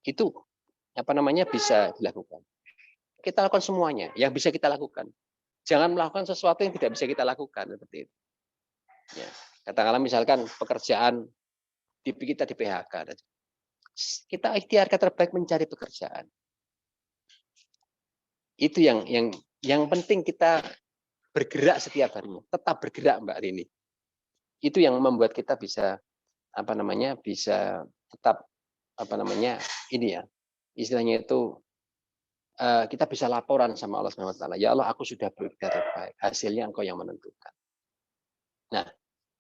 itu bisa dilakukan. Kita lakukan semuanya yang bisa kita lakukan. Jangan melakukan sesuatu yang tidak bisa kita lakukan seperti itu. Ya. Katakanlah misalkan pekerjaan kita di PHK, kita ikhtiarkan terbaik mencari pekerjaan. Itu yang penting kita bergerak setiap harinya, tetap bergerak Mbak Rini. Itu yang membuat kita bisa bisa tetap ini ya, istilahnya itu kita bisa laporan sama Allah Subhanahu wa taala, ya Allah aku sudah berikhtiar terbaik, hasilnya Engkau yang menentukan. Nah,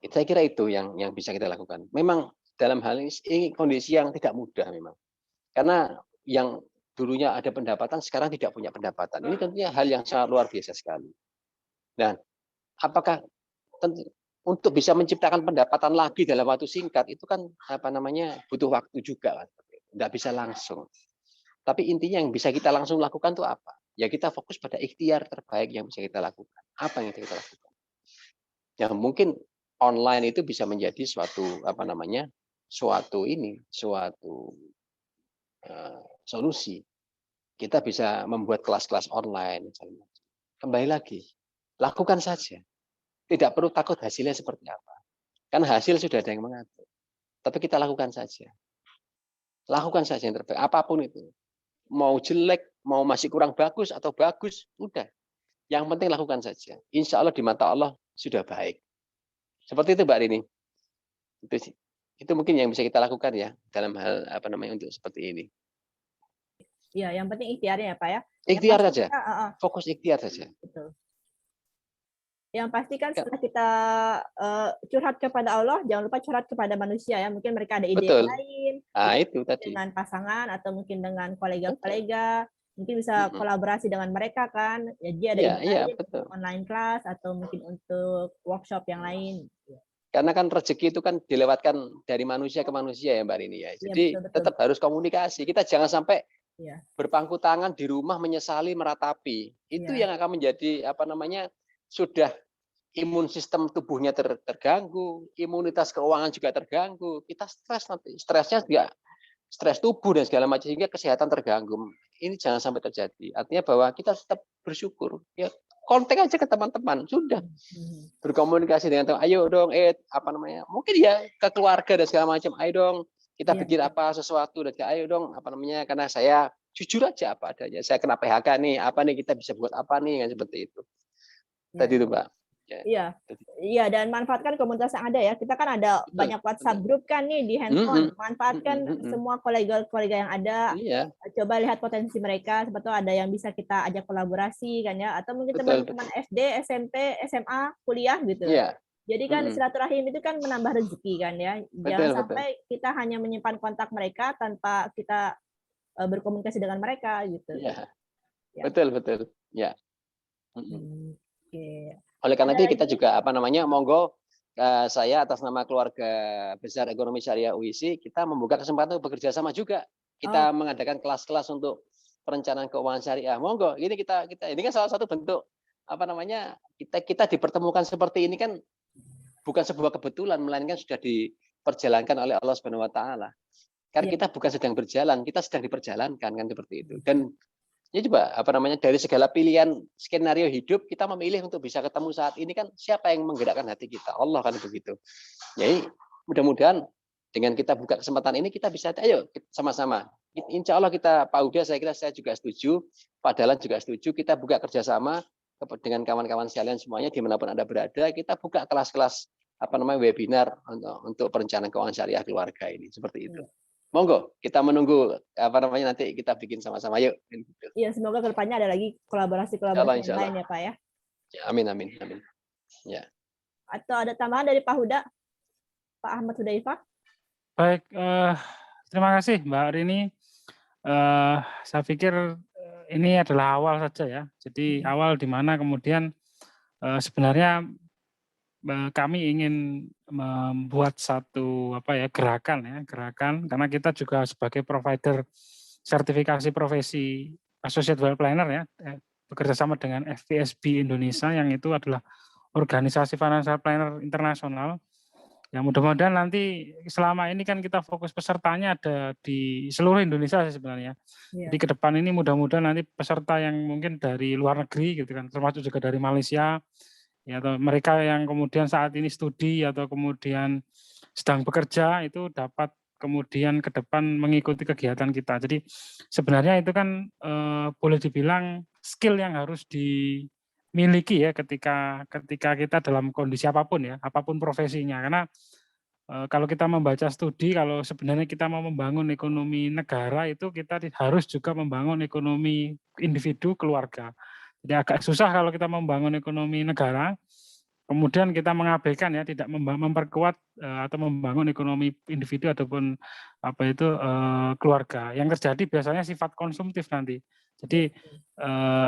saya kira itu yang bisa kita lakukan. Memang dalam hal ini kondisi yang tidak mudah memang. Karena yang dulunya ada pendapatan sekarang tidak punya pendapatan. Ini tentunya hal yang sangat luar biasa sekali. Nah, apakah untuk bisa menciptakan pendapatan lagi dalam waktu singkat itu kan butuh waktu juga, nggak bisa langsung. Tapi intinya yang bisa kita langsung lakukan itu apa? Ya kita fokus pada ikhtiar terbaik yang bisa kita lakukan. Apa yang kita lakukan? Yang mungkin online itu bisa menjadi suatu solusi. Kita bisa membuat kelas-kelas online. Kembali lagi, lakukan saja. Tidak perlu takut hasilnya seperti apa. Kan hasil sudah ada yang mengatur. Tapi kita lakukan saja. Lakukan saja yang terbaik. Apapun itu. Mau jelek, mau masih kurang bagus atau bagus, udah. Yang penting lakukan saja. Insya Allah di mata Allah sudah baik. Seperti itu Mbak Rini. Itu mungkin yang bisa kita lakukan ya dalam hal untuk seperti ini. Ya, yang penting ikhtiarnya ya Pak ya. Ikhtiar saja. Fokus ikhtiar saja. Betul. Yang pasti kan setelah kita curhat kepada Allah, jangan lupa curhat kepada manusia ya. Mungkin mereka ada ide yang lain. Itu tadi. Dengan pasangan atau mungkin dengan kolega-kolega, mungkin bisa kolaborasi dengan mereka kan. Jadi ada ide lain, online class atau mungkin untuk workshop yang lain. Karena kan rezeki itu kan dilewatkan dari manusia ke manusia ya Mbak Rini ya. Jadi betul. Tetap harus komunikasi. Kita jangan sampai berpangku tangan di rumah menyesali meratapi. Itu yang akan menjadi sudah imun sistem tubuhnya terganggu, imunitas keuangan juga terganggu. Kita stres nanti. Stresnya juga stres tubuh dan segala macam sehingga kesehatan terganggu. Ini jangan sampai terjadi. Artinya bahwa kita tetap bersyukur. Ya, kontak aja ke teman-teman, sudah. Berkomunikasi dengan teman, ayo dong, mungkin ya ke keluarga dan segala macam, ayo dong, kita bikin sesuatu dan ayo dong, karena saya jujur aja apa adanya. Saya kena PHK nih, kita bisa buat apa nih, kan seperti itu. Tadi itu, Mbak. Iya, dan manfaatkan komunitas yang ada ya. Kita kan ada banyak WhatsApp grup kan nih di handphone. Manfaatkan semua kolega-kolega yang ada. Coba lihat potensi mereka, sebetulnya ada yang bisa kita ajak kolaborasi kan ya. Atau mungkin teman-teman SD, SMP, SMA, kuliah gitu. Jadi kan silaturahim itu kan menambah rezeki kan ya. Jangan sampai kita hanya menyimpan kontak mereka tanpa kita berkomunikasi dengan mereka gitu. Betul. Ya. Oleh karena itu kita juga monggo saya atas nama keluarga besar ekonomi syariah UISI kita membuka kesempatan untuk bekerja sama juga. Kita mengadakan kelas-kelas untuk perencanaan keuangan syariah. Monggo, ini kita ini kan salah satu bentuk kita dipertemukan seperti ini kan bukan sebuah kebetulan melainkan sudah diperjalankan oleh Allah Subhanahu wa taala. Kan kita bukan sedang berjalan, kita sedang diperjalankan kan seperti itu. Dan ya coba dari segala pilihan skenario hidup kita memilih untuk bisa ketemu saat ini kan siapa yang menggerakkan hati kita? Allah kan begitu. Jadi mudah-mudahan dengan kita buka kesempatan ini kita bisa ayo sama-sama. Insya Allah kita Pak Huda saya juga setuju, Pak Dahlan juga setuju kita buka kerjasama dengan kawan-kawan sekalian semuanya dimanapun Anda berada kita buka kelas-kelas webinar untuk perencanaan keuangan syariah keluarga ini seperti itu. Monggo, kita menunggu nanti kita bikin sama-sama yuk. Iya, semoga kedepannya ada lagi kolaborasi yang lain ya Pak ya. Amin. Ya. Atau ada tambahan dari Pak Huda, Pak Ahmad Hudzaifah? Baik, terima kasih Mbak Rini. Saya pikir ini adalah awal saja ya. Jadi awal di mana kemudian sebenarnya kami ingin membuat satu gerakan karena kita juga sebagai provider sertifikasi profesi Associate Wealth Planner ya bekerja sama dengan FPSB Indonesia yang itu adalah organisasi financial planner internasional. Ya mudah-mudahan nanti selama ini kan kita fokus pesertanya ada di seluruh Indonesia sih sebenarnya. Jadi ke depan ini mudah-mudahan nanti peserta yang mungkin dari luar negeri gitu kan, termasuk juga dari Malaysia, ya atau mereka yang kemudian saat ini studi atau kemudian sedang bekerja itu dapat kemudian ke depan mengikuti kegiatan kita. Jadi sebenarnya itu kan boleh dibilang skill yang harus dimiliki ya ketika kita dalam kondisi apapun ya, apapun profesinya. Karena kalau kita membaca studi, kalau sebenarnya kita mau membangun ekonomi negara itu kita harus juga membangun ekonomi individu keluarga. Jadi agak susah kalau kita membangun ekonomi negara, kemudian kita mengabaikan ya tidak memperkuat atau membangun ekonomi individu ataupun apa itu keluarga. Yang terjadi biasanya sifat konsumtif nanti. Jadi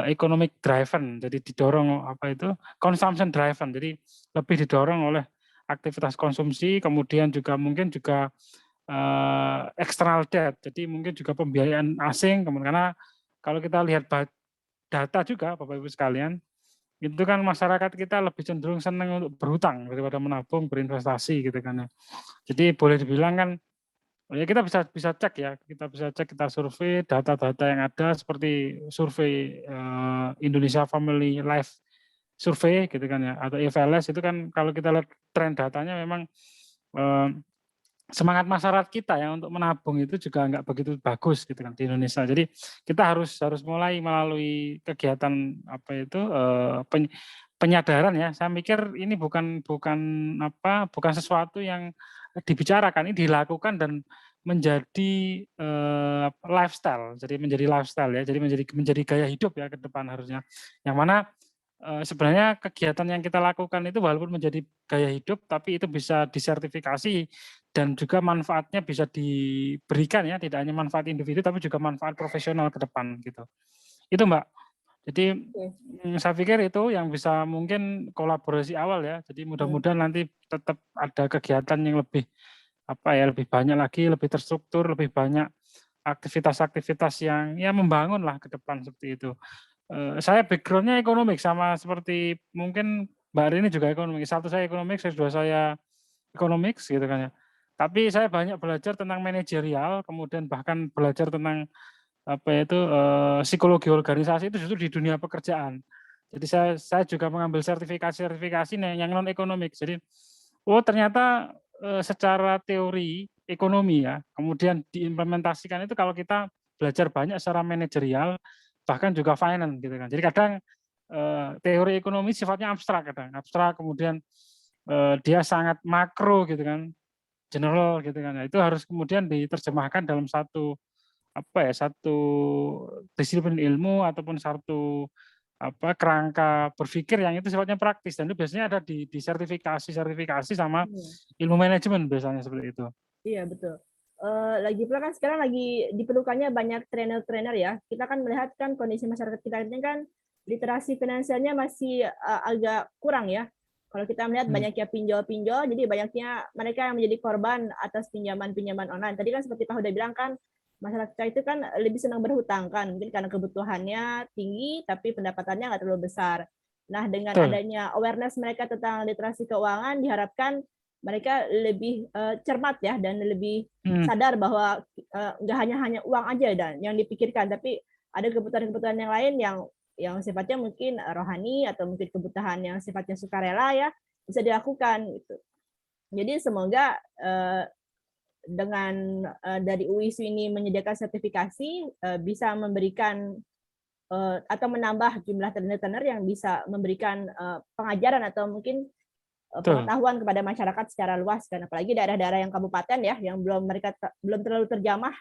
economic driven, jadi didorong apa itu consumption driven. Jadi lebih didorong oleh aktivitas konsumsi, kemudian juga mungkin juga external debt. Jadi mungkin juga pembiayaan asing, karena kalau kita lihat data juga Bapak Ibu sekalian, itu kan masyarakat kita lebih cenderung senang untuk berhutang daripada menabung, berinvestasi gitu kan ya. Jadi boleh dibilang kan ya kita bisa cek ya, kita survei data-data yang ada seperti survei Indonesia Family Life Survey gitu kan ya, atau IFLS itu kan kalau kita lihat tren datanya memang semangat masyarakat kita ya untuk menabung itu juga nggak begitu bagus gitu kan di Indonesia. Jadi kita harus mulai melalui kegiatan apa itu penyadaran ya. Saya mikir ini bukan sesuatu yang dibicarakan, ini dilakukan dan menjadi lifestyle. Jadi menjadi lifestyle ya. Jadi menjadi gaya hidup ya ke depan harusnya. Yang mana sebenarnya kegiatan yang kita lakukan itu walaupun menjadi gaya hidup, tapi itu bisa disertifikasi dan juga manfaatnya bisa diberikan ya, tidak hanya manfaat individu tapi juga manfaat profesional ke depan gitu. Itu Mbak. Jadi saya pikir itu yang bisa mungkin kolaborasi awal ya. Jadi mudah-mudahan nanti tetap ada kegiatan yang lebih lebih banyak lagi, lebih terstruktur, lebih banyak aktivitas-aktivitas yang ya membangun lah ke depan seperti itu. Saya background-nya ekonomik sama seperti mungkin Mbak Rini juga ekonomik. Satu saya ekonomik, kedua saya economics gitu kan ya. Tapi saya banyak belajar tentang manajerial, kemudian bahkan belajar tentang psikologi organisasi itu justru di dunia pekerjaan. Jadi saya juga mengambil sertifikasi yang non ekonomik. Jadi ternyata secara teori ekonomi ya, kemudian diimplementasikan itu kalau kita belajar banyak secara manajerial, bahkan juga finance gitu kan. Jadi kadang teori ekonomi sifatnya abstrak kemudian dia sangat makro gitu kan, general gitu kan. Nah, itu harus kemudian diterjemahkan dalam satu disiplin ilmu ataupun satu kerangka berpikir yang itu sifatnya praktis, dan itu biasanya ada di sertifikasi sama ilmu manajemen biasanya seperti itu. Iya betul. Lagi pula kan sekarang lagi diperlukannya banyak trainer-trainer ya. Kita kan melihat kan kondisi masyarakat kita ini kan literasi finansialnya masih agak kurang ya. Kalau kita melihat banyaknya pinjol-pinjol, jadi banyaknya mereka yang menjadi korban atas pinjaman-pinjaman online. Tadi kan seperti Pak Huda bilang kan, masyarakat kita itu kan lebih senang berhutang kan, mungkin karena kebutuhannya tinggi tapi pendapatannya nggak terlalu besar. Nah, dengan adanya awareness mereka tentang literasi keuangan, diharapkan mereka lebih cermat ya dan lebih sadar bahwa nggak hanya uang aja dan yang dipikirkan, tapi ada kebutuhan-kebutuhan yang lain yang sifatnya mungkin rohani atau mungkin kebutuhan yang sifatnya sukarela ya bisa dilakukan gitu. Jadi semoga dengan dari UISU ini menyediakan sertifikasi bisa memberikan atau menambah jumlah trainer-trainer yang bisa memberikan pengajaran atau mungkin pengetahuan kepada masyarakat secara luas, kan apalagi daerah-daerah yang kabupaten ya yang belum terlalu terjamah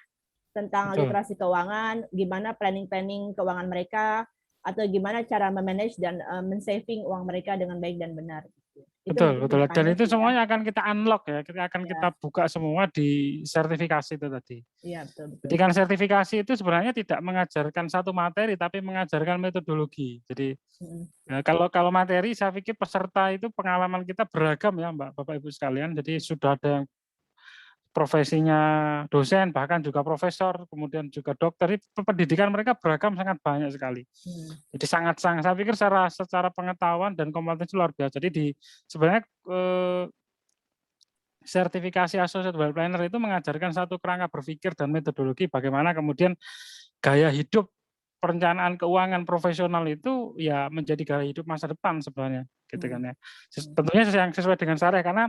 tentang literasi keuangan, gimana planning keuangan mereka atau gimana cara memanage dan mensaving uang mereka dengan baik dan benar. Betul. Dan itu semuanya akan kita unlock ya, kita buka semua di sertifikasi itu tadi. Iya, betul. Jadi kan sertifikasi itu sebenarnya tidak mengajarkan satu materi, tapi mengajarkan metodologi. Jadi kalau materi, saya pikir peserta itu pengalaman kita beragam ya, Bapak Ibu sekalian. Jadi sudah ada yang profesinya dosen, bahkan juga profesor, kemudian juga dokter. Pendidikan mereka beragam sangat banyak sekali. Jadi sangat saya pikir secara pengetahuan dan kompetensi luar biasa. Jadi sebenarnya sertifikasi Associate Wealth Planner itu mengajarkan satu kerangka berpikir dan metodologi bagaimana kemudian gaya hidup perencanaan keuangan profesional itu ya menjadi gaya hidup masa depan sebenarnya, gitu kan ya. Tentunya yang sesuai dengan syariah, karena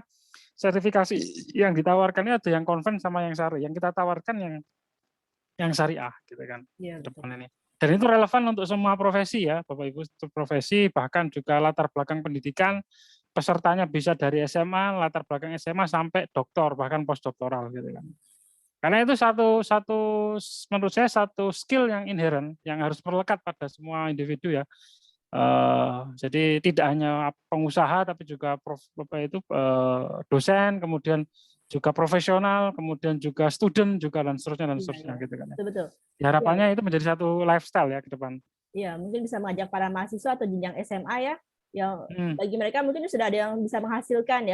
sertifikasi yang ditawarkan ini ada yang konven sama yang syariah. Yang kita tawarkan yang syariah, gitu kan. Iya, Depan ini. Dan itu relevan untuk semua profesi ya, Bapak Ibu, profesi, bahkan juga latar belakang pendidikan. Pesertanya bisa dari SMA, latar belakang SMA sampai doktor, bahkan postdoktoral, gitu kan. Karena itu menurut saya satu skill yang inherent yang harus melekat pada semua individu ya. Jadi tidak hanya pengusaha tapi juga dosen, kemudian juga profesional, kemudian juga student juga dan seterusnya gitu kan. Betul. Harapannya itu menjadi satu lifestyle ya ke depan. Iya, mungkin bisa mengajak para mahasiswa atau jenjang SMA ya, yang bagi mereka mungkin sudah ada yang bisa menghasilkan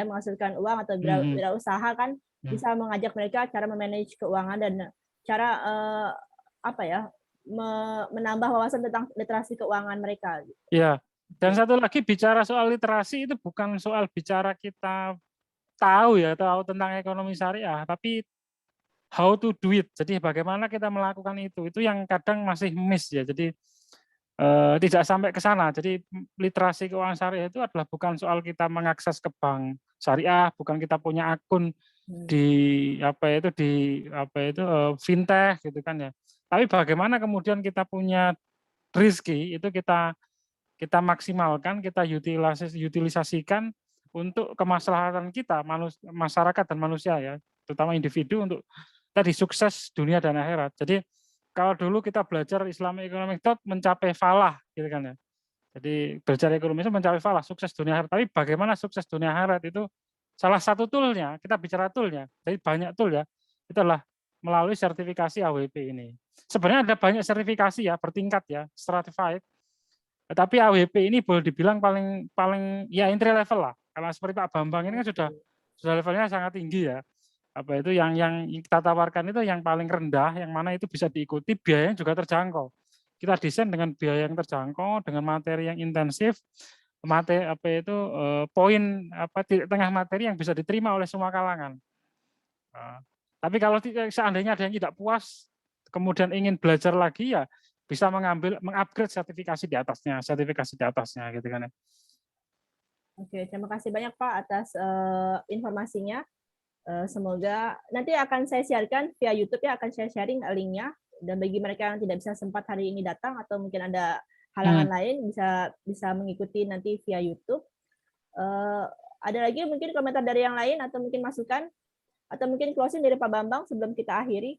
uang atau wirausaha kan, bisa mengajak mereka cara memanage keuangan dan cara menambah wawasan tentang literasi keuangan mereka. Iya. Dan satu lagi, bicara soal literasi itu bukan soal bicara kita tahu tentang ekonomi syariah, tapi how to do it. Jadi bagaimana kita melakukan itu yang kadang masih miss ya. Jadi tidak sampai ke sana. Jadi literasi keuangan syariah itu adalah bukan soal kita mengakses ke bank syariah, bukan kita punya akun di fintech gitu kan ya. Tapi bagaimana kemudian kita punya rezeki itu kita maksimalkan, kita utilisasikan untuk kemaslahatan kita, masyarakat dan manusia ya, terutama individu untuk tadi sukses dunia dan akhirat. Jadi kalau dulu kita belajar Islamic Economic Thought mencapai falah gitu kan ya. Jadi belajar ekonomi itu mencapai falah, sukses dunia akhirat. Tapi bagaimana sukses dunia akhirat itu salah satu toolnya, kita bicara toolnya, jadi banyak tool ya, itu adalah melalui sertifikasi AWP ini. Sebenarnya ada banyak sertifikasi ya, bertingkat ya, stratified. Tapi AWP ini boleh dibilang paling ya entry level lah. Karena seperti Pak Bambang ini kan sudah levelnya sangat tinggi ya. Yang kita tawarkan itu yang paling rendah, yang mana itu bisa diikuti, biayanya juga terjangkau. Kita desain dengan biaya yang terjangkau, dengan materi yang intensif, poin tengah materi yang bisa diterima oleh semua kalangan. Tapi kalau seandainya ada yang tidak puas, kemudian ingin belajar lagi ya bisa mengupgrade sertifikasi di atasnya gitu kan ya. Oke, terima kasih banyak Pak atas informasinya. Semoga nanti akan saya sharekan via YouTube ya, akan saya sharing linknya, dan bagi mereka yang tidak bisa sempat hari ini datang atau mungkin ada halangan lain bisa mengikuti nanti via YouTube. Ada lagi mungkin komentar dari yang lain atau mungkin masukan atau mungkin closing dari Pak Bambang sebelum kita akhiri?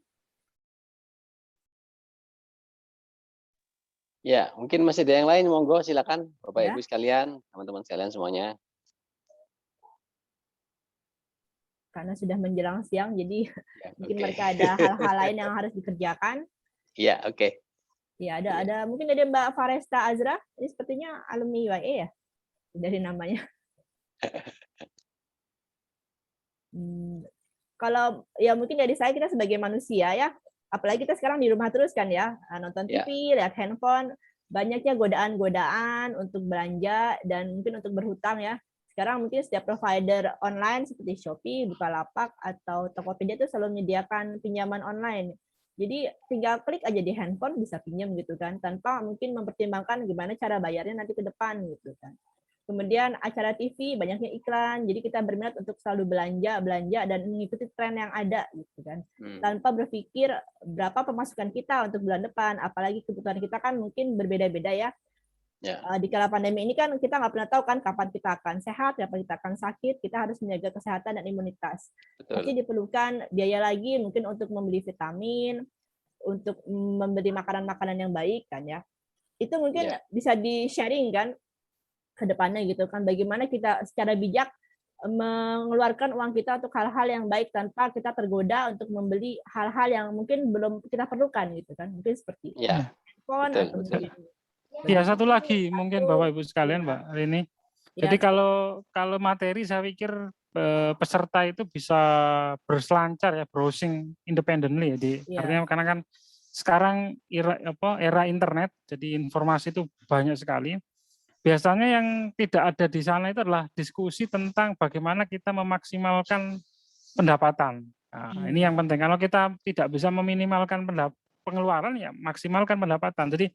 Ya, mungkin masih ada yang lain, monggo silakan Bapak Ibu sekalian, teman-teman sekalian semuanya. Karena sudah menjelang siang, jadi mungkin mereka ada hal-hal lain yang harus dikerjakan. Iya, oke. Ya, ada mungkin ada Mbak Faresta Azra, ini sepertinya alumni UIA ya, dari namanya. Kalau ya mungkin dari saya, kita sebagai manusia ya, apalagi kita sekarang di rumah terus kan ya, nonton TV, lihat handphone, banyaknya godaan-godaan untuk belanja dan mungkin untuk berhutang ya. Sekarang mungkin setiap provider online seperti Shopee, Bukalapak, atau Tokopedia itu selalu menyediakan pinjaman online. Jadi tinggal klik aja di handphone bisa pinjam gitu kan, tanpa mungkin mempertimbangkan gimana cara bayarnya nanti ke depan gitu kan. Kemudian acara TV banyaknya iklan, jadi kita berminat untuk selalu belanja dan mengikuti tren yang ada gitu kan, tanpa berpikir berapa pemasukan kita untuk bulan depan, apalagi kebutuhan kita kan mungkin berbeda-beda ya. Di kala pandemi ini kan kita nggak pernah tahu kan kapan kita akan sehat, kapan kita akan sakit, kita harus menjaga kesehatan dan imunitas. Pasti diperlukan biaya lagi mungkin untuk membeli vitamin, untuk membeli makanan-makanan yang baik kan ya. Itu mungkin bisa di-sharing kan ke depannya gitu kan, bagaimana kita secara bijak mengeluarkan uang kita untuk hal-hal yang baik tanpa kita tergoda untuk membeli hal-hal yang mungkin belum kita perlukan gitu kan, mungkin seperti handphone atau mungkin ya satu lagi mungkin Bapak Ibu sekalian Mbak Rini. Jadi kalau materi saya pikir peserta itu bisa berselancar ya, browsing independently ya. Artinya karena kan sekarang era internet, jadi informasi itu banyak sekali. Biasanya yang tidak ada di sana itu adalah diskusi tentang bagaimana kita memaksimalkan pendapatan. Nah, ini yang penting. Kalau kita tidak bisa meminimalkan pengeluaran, ya maksimalkan pendapatan. Jadi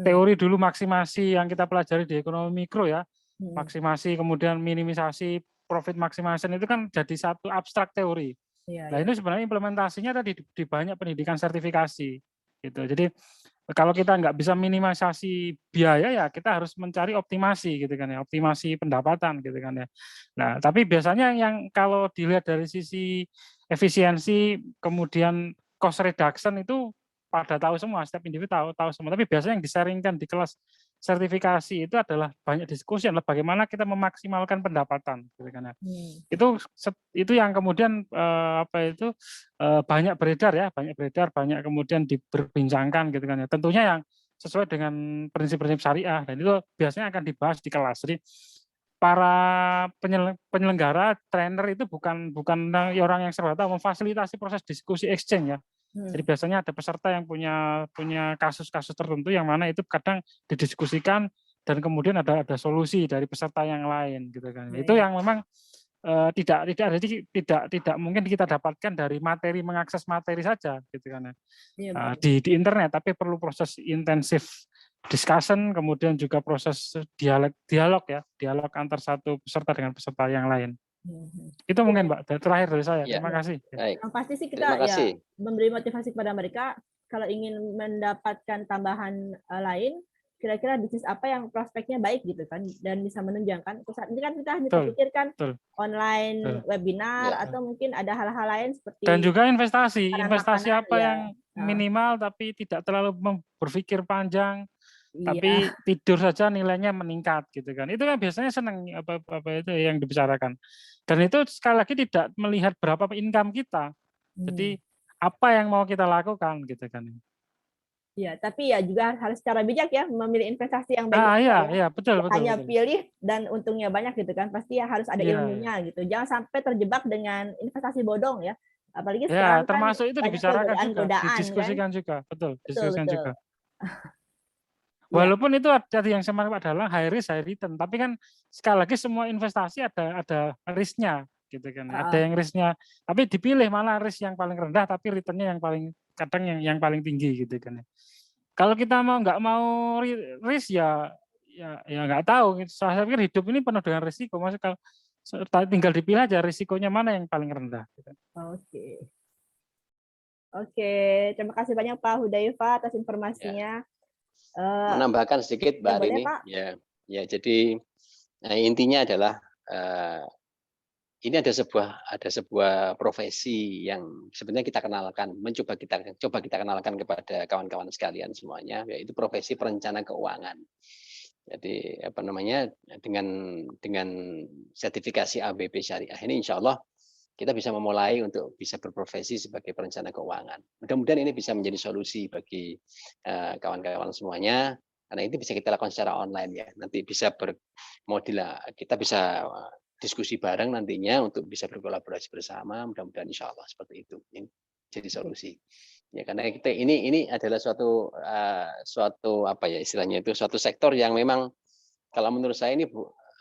teori dulu maksimasi yang kita pelajari di ekonomi mikro ya, maksimasi kemudian minimisasi, profit maximization itu kan jadi satu abstrak teori. Nah ini sebenarnya implementasinya tadi di banyak pendidikan sertifikasi gitu. Jadi kalau kita nggak bisa minimalisasi biaya, ya kita harus mencari optimasi gitu kan ya, optimasi pendapatan gitu kan ya. Nah tapi biasanya yang kalau dilihat dari sisi efisiensi kemudian cost reduction itu pada tahu semua, setiap individu tahu semua. Tapi biasanya yang disaringkan di kelas sertifikasi itu adalah banyak diskusi adalah bagaimana kita memaksimalkan pendapatan gitu kan ya. Itu yang kemudian banyak beredar, banyak kemudian diperbincangkan gitu kan ya. Tentunya yang sesuai dengan prinsip-prinsip syariah, dan itu biasanya akan dibahas di kelas. Jadi para penyelenggara, trainer itu bukan orang yang serba tahu, memfasilitasi proses diskusi exchange ya. Jadi biasanya ada peserta yang punya kasus-kasus tertentu yang mana itu kadang didiskusikan dan kemudian ada solusi dari peserta yang lain gitu kan. Itu yang memang tidak mungkin kita dapatkan dari mengakses materi saja gitu kan. Di internet, tapi perlu proses intensif discussion, kemudian juga proses dialog antar satu peserta dengan peserta yang lain. Itu mungkin Mbak, terakhir dari saya. Terima kasih. Yang pasti sih kita memberi motivasi kepada mereka kalau ingin mendapatkan tambahan lain, kira-kira bisnis apa yang prospeknya baik gitu kan, dan bisa menunjang kan. Saat ini kan kita hanya terpikirkan online webinar atau mungkin ada hal-hal lain seperti, dan juga investasi apa yang minimal tapi tidak terlalu berpikir panjang. Tapi tidur saja nilainya meningkat gitu kan. Itu kan biasanya senang apa itu yang dibicarakan. Dan itu sekali lagi tidak melihat berapa income kita. Jadi apa yang mau kita lakukan gitu kan. Iya, tapi ya juga harus secara bijak ya, memilih investasi yang baik. Iya, betul. Hanya pilih dan untungnya banyak gitu kan. Pasti ya harus ada ilmunya gitu. Jangan sampai terjebak dengan investasi bodong ya. Apalagi sekarang termasuk kan itu dibicarakan juga, didiskusikan kan? juga, diskusikan betul. juga. Walaupun itu tadi yang sama adalah high risk high return, tapi kan sekali lagi semua investasi ada risknya gitu kan. Ada yang risknya, tapi dipilih mana risk yang paling rendah tapi returnnya yang paling kadang yang paling tinggi gitu kan. Kalau kita nggak mau risk ya nggak tahu. Saya pikir hidup ini penuh dengan risiko. Maksudnya kalau tinggal dipilih aja risikonya mana yang paling rendah. Gitu. Oke, terima kasih banyak Pak Hudayfa atas informasinya. Menambahkan sedikit Mbak Rini, ya jadi intinya adalah ini ada sebuah profesi yang sebenarnya kita kenalkan, coba kita kenalkan kepada kawan-kawan sekalian semuanya, yaitu profesi perencana keuangan. Jadi apa namanya, dengan sertifikasi ABP Syariah ini insya Allah kita bisa memulai untuk bisa berprofesi sebagai perencana keuangan. Mudah-mudahan ini bisa menjadi solusi bagi kawan-kawan semuanya, karena ini bisa kita lakukan secara online ya. Nanti bisa kita bisa diskusi bareng nantinya untuk bisa berkolaborasi bersama. Mudah-mudahan insya Allah seperti itu. Ini jadi solusi. Ya karena kita ini adalah suatu apa ya istilahnya itu, suatu sektor yang memang kalau menurut saya ini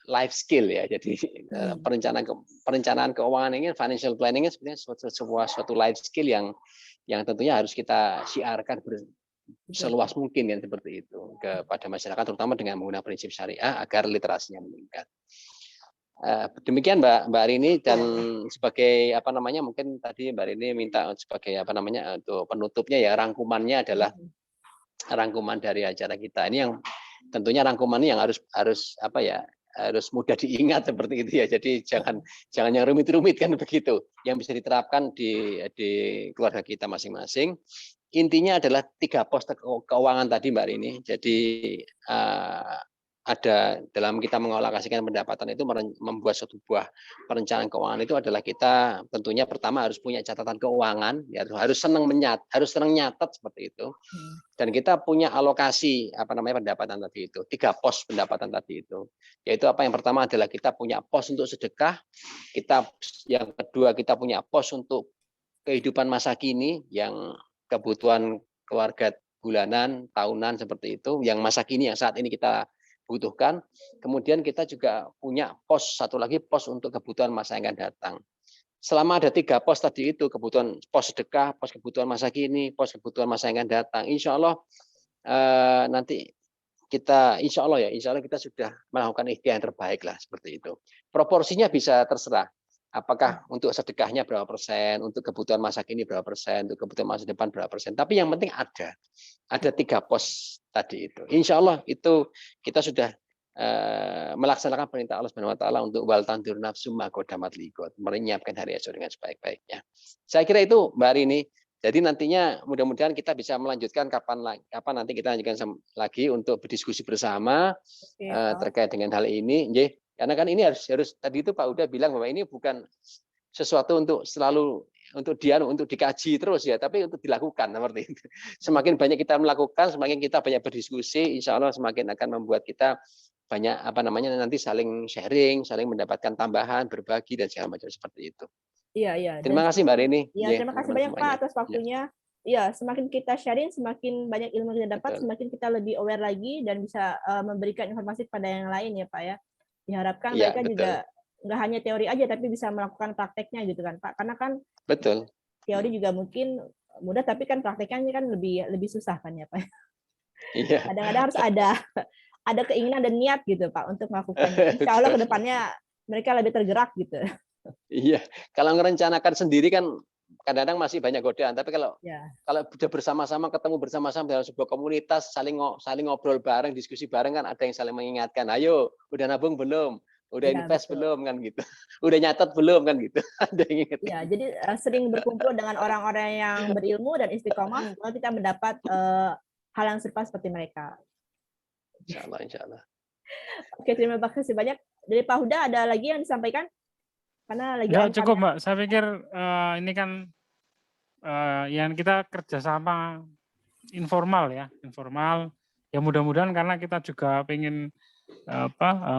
life skill ya. Jadi perencanaan keuangan ini, financial planning sebenarnya suatu life skill yang tentunya harus kita siarkan seluas mungkin kan seperti itu kepada masyarakat, terutama dengan menggunakan prinsip syariah agar literasinya meningkat. Demikian Mbak Rini, dan sebagai apa namanya, mungkin tadi Mbak Rini minta sebagai apa namanya untuk penutupnya ya, rangkumannya adalah rangkuman dari acara kita ini yang tentunya rangkumannya yang harus apa ya, harus mudah diingat seperti itu ya. Jadi jangan yang rumit-rumit kan begitu. Yang bisa diterapkan di keluarga kita masing-masing. Intinya adalah 3 pos keuangan tadi Mbak Rini. Jadi ada dalam kita mengalokasikan pendapatan itu, membuat suatu buah perencanaan keuangan itu adalah kita tentunya pertama harus punya catatan keuangan, ya harus senang nyatat seperti itu. Dan kita punya alokasi apa namanya pendapatan tadi itu, 3 pos pendapatan tadi itu. Yaitu apa, yang pertama adalah kita punya pos untuk sedekah, yang kedua kita punya pos untuk kehidupan masa kini, yang kebutuhan keluarga bulanan, tahunan seperti itu, yang masa kini yang saat ini kita butuhkan. Kemudian kita juga punya satu lagi pos untuk kebutuhan masa yang akan datang. selama ada 3 pos tadi itu, kebutuhan pos sedekah, pos kebutuhan masa kini, pos kebutuhan masa yang akan datang, insya Allah nanti kita insya Allah kita sudah melakukan ikhtiar yang terbaik lah seperti itu. Proporsinya bisa terserah. Apakah untuk sedekahnya berapa persen, untuk kebutuhan masa kini berapa persen, untuk kebutuhan masa depan berapa persen. Tapi yang penting ada 3 pos tadi itu. Insya Allah itu kita sudah melaksanakan perintah Allah Subhanahu Wa Taala untuk wal tandur nafsum ma qaddamat liqad, menyiapkan hari esok dengan sebaik-baiknya. Saya kira itu Mbak Rini. Jadi nantinya mudah-mudahan kita bisa melanjutkan kapan nanti kita lanjutkan lagi untuk berdiskusi bersama terkait dengan hal ini. Karena kan ini harus tadi itu Pak Uda bilang bahwa ini bukan sesuatu untuk selalu untuk dikaji terus ya, tapi untuk dilakukan seperti itu. Semakin banyak kita melakukan, semakin kita banyak berdiskusi, insya Allah semakin akan membuat kita banyak nanti saling sharing, saling mendapatkan tambahan, berbagi dan segala macam seperti itu. Iya. Terima kasih Mbak Rini. Iya, terima kasih banyak Pak atas waktunya. Iya, semakin kita sharing, semakin banyak ilmu yang kita dapat, semakin kita lebih aware lagi dan bisa memberikan informasi kepada yang lain ya Pak ya. Diharapkan mereka juga nggak hanya teori aja, tapi bisa melakukan prakteknya gitu kan Pak. Karena kan teori juga mungkin mudah, tapi kan prakteknya kan lebih susah kan ya Pak. Iya. Kadang-kadang harus ada keinginan dan niat gitu Pak untuk melakukannya. Insya Allah kedepannya mereka lebih tergerak gitu. Iya, kalau merencanakan sendiri kan kadang-kadang masih banyak godaan. Tapi kalau sudah bersama-sama, ketemu bersama-sama dalam sebuah komunitas, saling ngobrol bareng, diskusi bareng kan ada yang saling mengingatkan. Ayo, udah nabung belum? Udah invest belum kan gitu? Udah nyatet belum kan gitu? Ada yang ingatkan. Ya, jadi sering berkumpul dengan orang-orang yang berilmu dan istiqomah, kalau kita mendapat hal yang serupa seperti mereka. Insya Allah. Oke, terima kasih banyak. Dari Pak Huda ada lagi yang disampaikan? Karena lagi cukup Mbak, saya pikir ini kan yang kita kerjasama informal ya mudah-mudahan karena kita juga pengen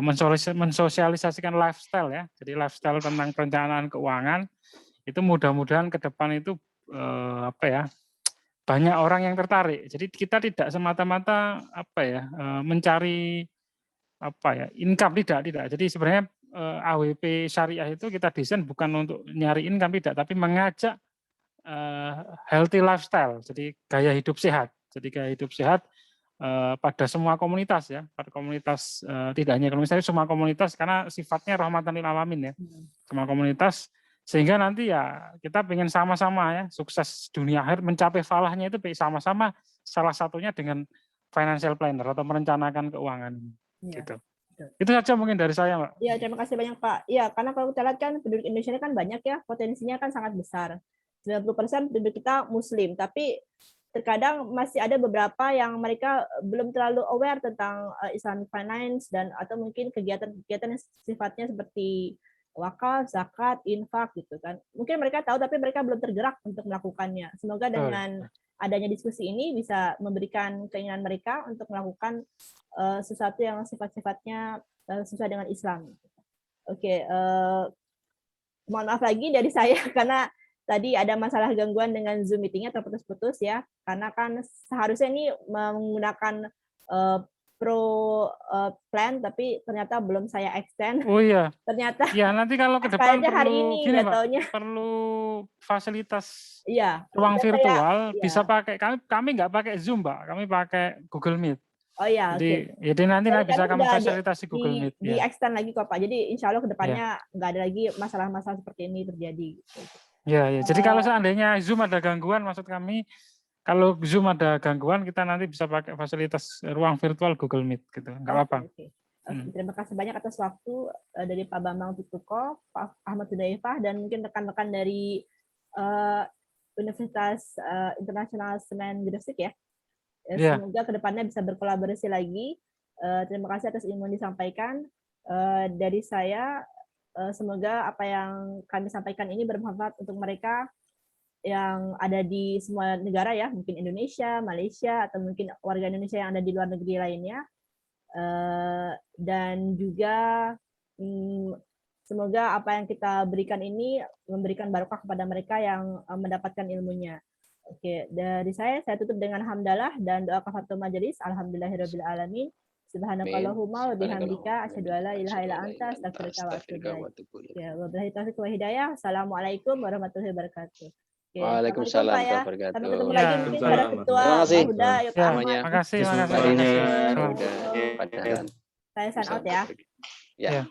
mensosialisasikan lifestyle ya, jadi lifestyle tentang perencanaan keuangan itu mudah-mudahan ke depan itu banyak orang yang tertarik. Jadi kita tidak semata-mata mencari income, tidak. Jadi sebenarnya AWP syariah itu kita desain bukan untuk nyari income, tidak, tapi mengajak healthy lifestyle, jadi gaya hidup sehat. Jadi gaya hidup sehat pada semua komunitas ya, pada komunitas tidak hanya komunitas, semua komunitas karena sifatnya rahmatan lil alamin ya, semua komunitas, sehingga nanti ya kita pengen sama-sama ya sukses dunia akhir, mencapai falahnya itu sama-sama, salah satunya dengan financial planner atau merencanakan keuangan gitu. Itu saja mungkin dari saya, Mbak. Iya, terima kasih banyak, Pak. Iya, karena kalau kita lihat kan penduduk Indonesia kan banyak ya, potensinya kan sangat besar. 90% penduduk kita Muslim, tapi terkadang masih ada beberapa yang mereka belum terlalu aware tentang Islamic finance dan atau mungkin kegiatan-kegiatan yang sifatnya seperti wakaf, zakat, infak gitu kan. Mungkin mereka tahu tapi mereka belum tergerak untuk melakukannya. Semoga dengan adanya diskusi ini bisa memberikan keinginan mereka untuk melakukan sesuatu yang sifat-sifatnya sesuai dengan Islam. Oke, mohon maaf lagi dari saya karena tadi ada masalah gangguan dengan Zoom meeting-nya terputus-putus ya, karena kan seharusnya ini menggunakan Pro plan, tapi ternyata belum saya extend. Oh iya. Ternyata. Ya nanti kalau ke depan perlu hari ini, gini, Pak, perlu fasilitas ruang virtual, bisa pakai kami nggak pakai Zoom, Pak, kami pakai Google Meet. Oh iya, jadi nanti bisa kami fasilitasi Google Meet. Di extend lagi kok Pak. Jadi insya Allah kedepannya nggak ada lagi masalah-masalah seperti ini terjadi. Ya. Jadi kalau seandainya Zoom ada gangguan, maksud kami kalau Zoom ada gangguan, kita nanti bisa pakai fasilitas ruang virtual Google Meet gitu, nggak apa-apa. Terima kasih banyak atas waktu dari Pak Bambang Tutuko, Pak Ahmad Hudaifah, dan mungkin rekan-rekan dari Universitas Internasional Semen Gresik ya. Semoga kedepannya bisa berkolaborasi lagi. Terima kasih atas ilmu yang disampaikan. Dari saya, semoga apa yang kami sampaikan ini bermanfaat untuk mereka yang ada di semua negara ya, mungkin Indonesia, Malaysia, atau mungkin warga Indonesia yang ada di luar negeri lainnya. Dan juga semoga apa yang kita berikan ini memberikan barokah kepada mereka yang mendapatkan ilmunya. Oke, dari saya tutup dengan hamdalah dan doa kafaratul majelis. Alhamdulillahirabbil alamin. Subhanakallahumma wa bihamdika asyhadu an la ilaha illa anta astaghfiruka wa atubu ilaik. Ya, wabillahi taufiq wal hidayah. Assalamualaikum warahmatullahi wabarakatuh. Oke, Waalaikumsalam Pak ya. warahmatullahi Sampai wabarakatuh. ketemu lagi mungkin pada ketua Terima kasih. Pak Huda, Yuk Ya, Ahmad. makasih. Saya sign out ya. Ya.